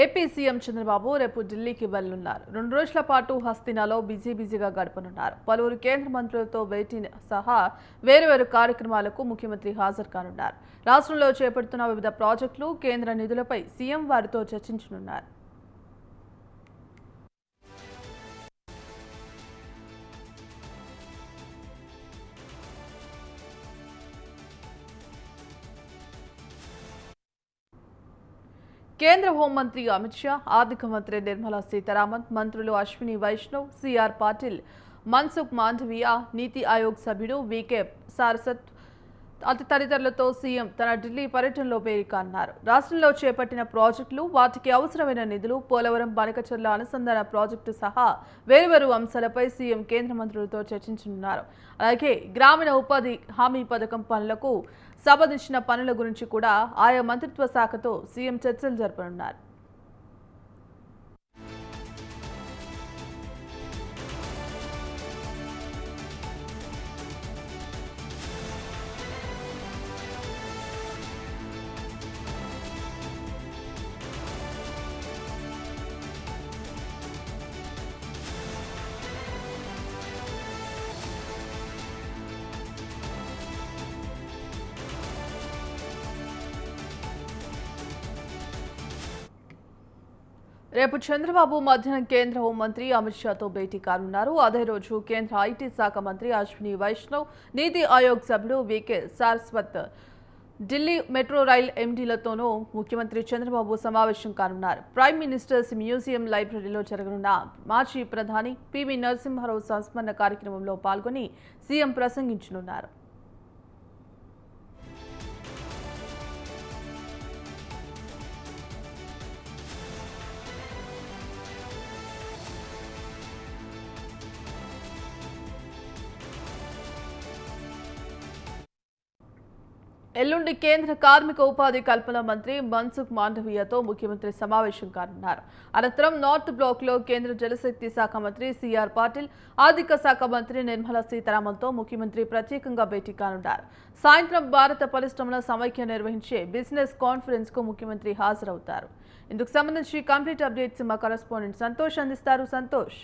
AP CM Chandrababu రేపు ఢిల్లీకి వెళ్లనున్నారు. 2 రోజుల పాటు హస్తినాలో బిజీగా గడపనున్నారు. పలువురు కేంద్ర మంత్రులతో భేటీ సహా వేర్వేరు కార్యక్రమాలకు ముఖ్యమంత్రి హాజరు కానున్నారు. రాష్ట్రంలో చేపడుతున్న వివిధ ప్రాజెక్టులు, కేంద్ర నిధులపై సీఎం వారితో చర్చించనున్నారు. కేంద్ర హోంమంత్రి అమిత్ షా, ఆర్థిక మంత్రి నిర్మలా సీతారామన్, మంత్రులు అశ్విని వైష్ణవ్, సిఆర్ పాటిల్, మన్సుఖ్ మాండవీయ, నీతి ఆయోగ్ సభ్యుడు వికే సారస్వత్ తదితరులతో సీఎం తన ఢిల్లీ పర్యటనలో పేరుకాన్నారు. రాష్ట్రంలో చేపట్టిన ప్రాజెక్టులు, వాటికి అవసరమైన నిధులు, పోలవరం బనకచెర్ల అనుసంధాన ప్రాజెక్టు సహా వేర్వేరు అంశాలపై సీఎం కేంద్ర మంత్రులతో చర్చించనున్నారు. అలాగే గ్రామీణ ఉపాధి హామీ పథకం పనులకు సంబంధించిన పనుల గురించి కూడా ఆయా మంత్రిత్వ శాఖతో సీఎం చర్చలు జరపనున్నారు. రేపు చంద్రబాబు మధ్యాహ్నం కేంద్ర హోంమంత్రి అమిత్ షాతో భేటీ కానున్నారు. అదే రోజు కేంద్ర ఐటీ శాఖ మంత్రి అశ్విని వైష్ణవ్, నీతి ఆయోగ్ సభ్యుడు VK Saraswat, Delhi metro rail ఎండీలతోనూ ముఖ్యమంత్రి చంద్రబాబు సమావేశం కానున్నారు. ప్రైమ్ మినిస్టర్స్ మ్యూజియం లైబ్రరీలో జరగనున్న మాజీ ప్రధాని పివి నరసింహారావు సంస్మరణ కార్యక్రమంలో పాల్గొని సీఎం ప్రసంగించనున్నారు. ఎల్లుండి కేంద్ర కార్మిక ఉపాధి కల్పన మంత్రి మన్సుఖ్ మాండవీయతో ముఖ్యమంత్రి సమావేశం కానున్నారు. అనంతరం నార్త్ బ్లాక్ లో కేంద్ర జలశక్తి శాఖ మంత్రి సిఆర్ పాటిల్, ఆర్థిక శాఖ మంత్రి నిర్మలా సీతారామన్తో ముఖ్యమంత్రి ప్రత్యేకంగా భేటీ కానున్నారు. సాయంత్రం భారత పరిశ్రమల సమైక్య నిర్వహించే బిజినెస్ కాన్ఫరెన్స్ కు ముఖ్యమంత్రి హాజరవుతారు. ఇందుకు సంబంధించి కంప్లీట్ అప్డేట్స్ మా కరెస్పాండెంట్ సంతోష్ అందిస్తారు. సంతోష్.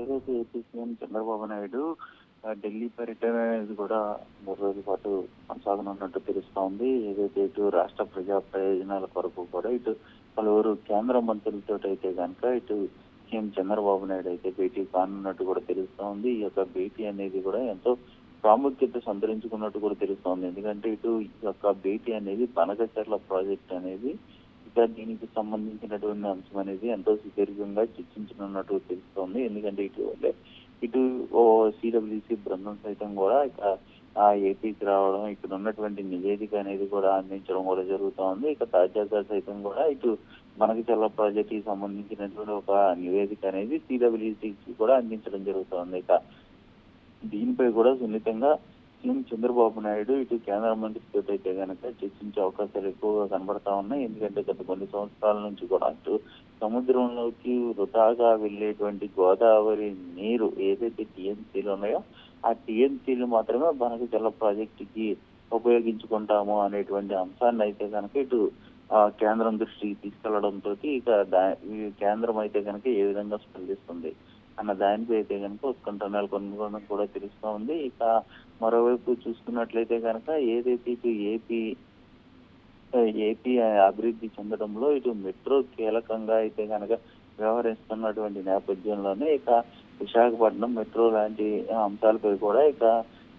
ఏదైతే ఏపీ సీఎం చంద్రబాబు నాయుడు ఢిల్లీ పర్యటన అనేది కూడా 3 రోజుల పాటు కొనసాగనున్నట్టు తెలుస్తా ఉంది. ఏదైతే ఇటు రాష్ట్ర ప్రజా ప్రయోజనాల కొరకు కూడా ఇటు పలువురు కేంద్ర మంత్రులతో అయితే కనుక ఇటు సీఎం చంద్రబాబు నాయుడు అయితే భేటీ కానున్నట్టు కూడా తెలుస్తా ఉంది. ఈ యొక్క భేటీ అనేది కూడా ఎంతో ప్రాముఖ్యత సంతరించుకున్నట్టు కూడా తెలుస్తా ఉంది. ఎందుకంటే ఇటు ఈ యొక్క భేటీ అనేది బనకచెర్ల ప్రాజెక్ట్ అనేది ఇక దీనికి సంబంధించినటువంటి అంశం అనేది ఎంతో సుదీర్ఘంగా చర్చించనున్నట్టు తెలుస్తోంది. ఎందుకంటే ఇటు సిడబ్ల్యూసి బృందం సైతం కూడా ఇక ఏపీకి రావడం, ఇక్కడ ఉన్నటువంటి నివేదిక అనేది కూడా అందించడం కూడా జరుగుతూ ఉంది. ఇక తాజాగా సైతం కూడా ఇటు బనకచెర్ల ప్రాజెక్ట్ కి సంబంధించినటువంటి ఒక నివేదిక అనేది సిడబ్ల్యూసికి కూడా అందించడం జరుగుతోంది. ఇక దీనిపై కూడా సున్నితంగా సీఎం చంద్రబాబు నాయుడు ఇటు కేంద్ర మంత్రితో అయితే కనుక చర్చించే అవకాశాలు ఎక్కువగా కనబడతా ఉన్నాయి. ఎందుకంటే గత కొన్ని సంవత్సరాల నుంచి కూడా అటు సముద్రంలోకి వృధాగా వెళ్లేటువంటి గోదావరి నీరు ఏదైతే టీఎంసీలు ఉన్నాయో ఆ టీఎంసీలు మాత్రమే బనకచెర్ల ప్రాజెక్టుకి ఉపయోగించుకుంటాము అనేటువంటి అంశాన్ని అయితే కనుక ఇటు కేంద్రం దృష్టికి తీసుకెళ్లడంతో ఇక కేంద్రం అయితే కనుక ఏ విధంగా స్పందిస్తుంది అన్న దానిపై అయితే కనుక ఉత్కంఠ నెలకొనడం కూడా తెలుస్తూ ఉంది. ఇక మరోవైపు చూసుకున్నట్లయితే కనుక ఏదైతే ఇటు ఏపీ అభివృద్ధి చెందడంలో ఇటు మెట్రో కీలకంగా అయితే కనుక వ్యవహరిస్తున్నటువంటి నేపథ్యంలోనే ఇక విశాఖపట్నం మెట్రో లాంటి అంశాలపై కూడా ఇక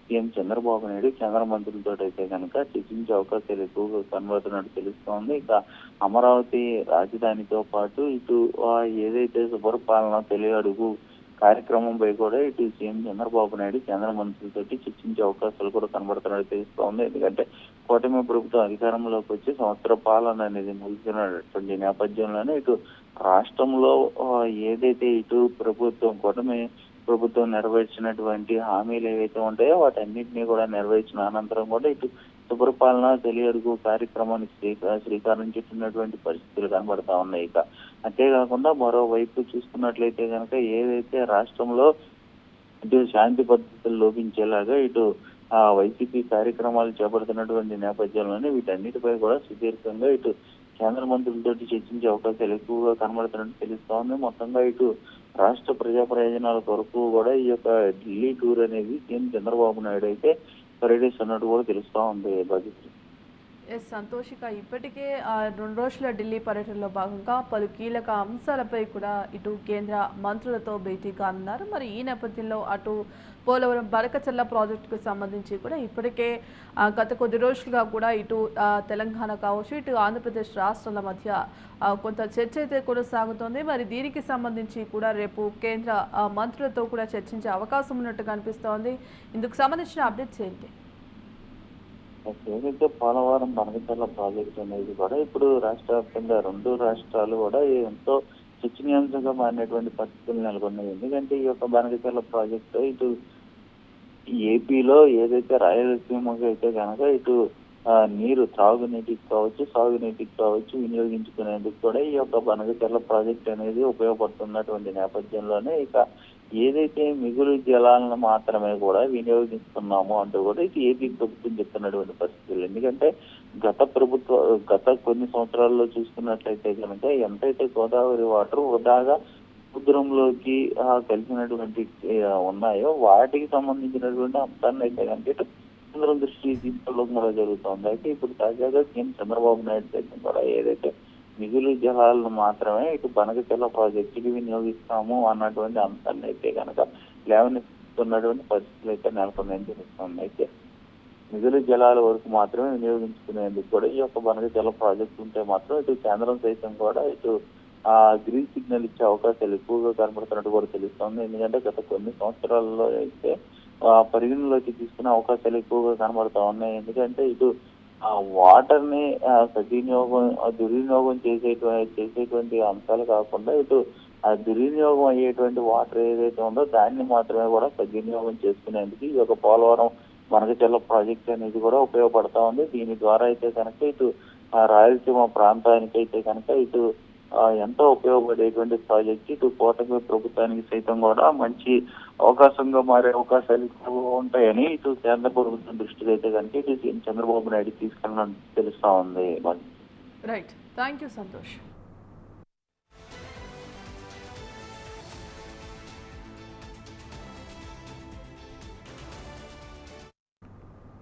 సీఎం చంద్రబాబు నాయుడు కేంద్ర మంత్రులతో అయితే కనుక చర్చించే అవకాశాలు ఎక్కువగా కనబడుతున్నట్టు తెలుస్తోంది. ఇక అమరావతి రాజధానితో పాటు ఇటు ఏదైతే సుపరిపాలన తొలి అడుగు కార్యక్రమంపై కూడా ఇటు సీఎం చంద్రబాబు నాయుడు కేంద్ర మంత్రులతో చర్చించే అవకాశాలు కూడా కనబడుతున్నట్టు తెలుస్తోంది. ఎందుకంటే కూటమి ప్రభుత్వం అధికారంలోకి వచ్చి సంవత్సర పాలన అనేది ముగిసినటువంటి నేపథ్యంలోనే ఇటు రాష్ట్రంలో ఏదైతే ఇటు కూటమి ప్రభుత్వం నెరవేర్చినటువంటి హామీలు ఏవైతే ఉంటాయో వాటన్నింటినీ కూడా నెరవేర్చిన అనంతరం కూడా ఇటు సుపరిపాలన తొలి అడుగు కార్యక్రమానికి శ్రీకారం చుట్టినటువంటి పరిస్థితులు కనబడతా ఉన్నాయి. ఇక అంతేకాకుండా మరోవైపు చూసుకున్నట్లయితే కనుక ఏదైతే రాష్ట్రంలో ఇటు శాంతి భద్రతలు లోపించేలాగా ఇటు వైసీపీ కార్యక్రమాలు చేపడుతున్నటువంటి నేపథ్యంలోనే వీటన్నిటిపై కూడా సుదీర్ఘంగా ఇటు కేంద్ర మంత్రులతో చర్చించే అవకాశాలు ఎక్కువగా కనబడుతున్నట్టు తెలుస్తా ఉంది. మొత్తంగా ఇటు రాష్ట్ర ప్రజా ప్రయోజనాల కొరకు కూడా ఈ యొక్క ఢిల్లీ టూర్ అనేది సీఎం చంద్రబాబు నాయుడు అయితే పర్యటిస్తున్నట్టు కూడా తెలుస్తా ఉంది బాధ్యత. ఎస్ సంతోషిక, ఇప్పటికే 2 రోజుల ఢిల్లీ పర్యటనలో భాగంగా పలు కీలక అంశాలపై కూడా ఇటు కేంద్ర మంత్రులతో భేటీ కానున్నారు. మరి ఈ నేపథ్యంలో అటు పోలవరం బరకచర్ల ప్రాజెక్టుకు సంబంధించి కూడా ఇప్పటికే గత కొద్ది రోజులుగా కూడా ఇటు తెలంగాణ కావచ్చు, ఇటు ఆంధ్రప్రదేశ్ రాష్ట్రాల మధ్య కొంత చర్చ అయితే కొనసాగుతోంది. మరి దీనికి సంబంధించి కూడా రేపు కేంద్ర మంత్రులతో కూడా చర్చించే అవకాశం ఉన్నట్టుగా అనిపిస్తోంది. ఇందుకు సంబంధించిన అప్డేట్స్ ఏంటి? ఏదైతే పోలవరం బనకచర్ల ప్రాజెక్ట్ అనేది కూడా ఇప్పుడు రాష్ట్ర వ్యాప్తంగా 2 రాష్ట్రాలు కూడా ఎంతో చర్చనీయాంశంగా మారినటువంటి పరిస్థితులు నెలకొన్నాయి. ఎందుకంటే ఈ యొక్క బనకచర్ల ప్రాజెక్టు ఇటు ఏపీలో ఏదైతే రాయలసీమకి అయితే కనుక ఇటు నీరు త్రాగునీటికి కావచ్చు, సాగునీటికి కావచ్చు వినియోగించుకునేందుకు కూడా ఈ యొక్క బనకచర్ల ప్రాజెక్ట్ అనేది ఉపయోగపడుతున్నటువంటి నేపథ్యంలోనే ఇక ఏదైతే మిగులు జలాలను మాత్రమే కూడా వినియోగిస్తున్నాము అంటూ కూడా ఇది ఏపీ ప్రభుత్వం చెప్తున్నటువంటి పరిస్థితులు. ఎందుకంటే గత కొన్ని సంవత్సరాల్లో చూసుకున్నట్లయితే కనుక ఎంతైతే గోదావరి వాటర్ వృధాగా సముద్రంలోకి కలిసినటువంటి ఉన్నాయో వాటికి సంబంధించినటువంటి అంశాన్ని అయితే కనుక ఇటు కేంద్రం దృష్టి తీసుకోవడం కూడా జరుగుతుంది. అయితే ఇప్పుడు తాజాగా సీఎం చంద్రబాబు నాయుడు సైతం కూడా ఏదైతే మిగులు జలాలను మాత్రమే ఇటు బనకచర్ల ప్రాజెక్టుకి వినియోగిస్తాము అన్నటువంటి అంశాన్ని అయితే కనుక లేవనెత్తుతున్నటువంటి పరిస్థితులు అయితే నెలకొన్నాయని తెలుస్తుంది. అయితే మిగులు జలాల వరకు మాత్రమే వినియోగించుకునేందుకు కూడా ఈ యొక్క బనకచర్ల ప్రాజెక్టు ఉంటే మాత్రం ఇటు కేంద్రం సైతం కూడా ఇటు గ్రీన్ సిగ్నల్ ఇచ్చే అవకాశాలు ఎక్కువగా కనబడుతున్నట్టు కూడా తెలుస్తుంది. ఎందుకంటే గత కొన్ని సంవత్సరాల్లో అయితే పరిగణలోకి తీసుకునే అవకాశాలు ఎక్కువగా కనబడతా ఉన్నాయి. ఎందుకంటే ఇటు వాటర్ ని దుర్వినియోగం చేసేటువంటి అంశాలు కాకుండా ఇటు దుర్వినియోగం అయ్యేటువంటి వాటర్ ఏదైతే ఉందో దాన్ని మాత్రమే కూడా సద్వినియోగం చేసుకునేందుకు ఈ యొక్క పోలవరం బనకచర్ల ప్రాజెక్ట్ అనేది కూడా ఉపయోగపడతా ఉంది. దీని ద్వారా అయితే కనుక ఇటు రాయలసీమ ప్రాంతానికి అయితే కనుక ఇటు ఎంతో ఉపయోగపడేటువంటి ప్రాజెక్ట్ ఇటు కూటమి ప్రభుత్వానికి సైతం కూడా మంచి అవకాశంగా మారే అవకాశాలు ఎక్కువగా ఉంటాయని ఇటు కేంద్ర ప్రభుత్వం దృష్టికి అయితే కనుక ఇటు సీఎం చంద్రబాబు నాయుడు తీసుకెళ్ళడం తెలుస్తా ఉంది. Right, thank you Santosh.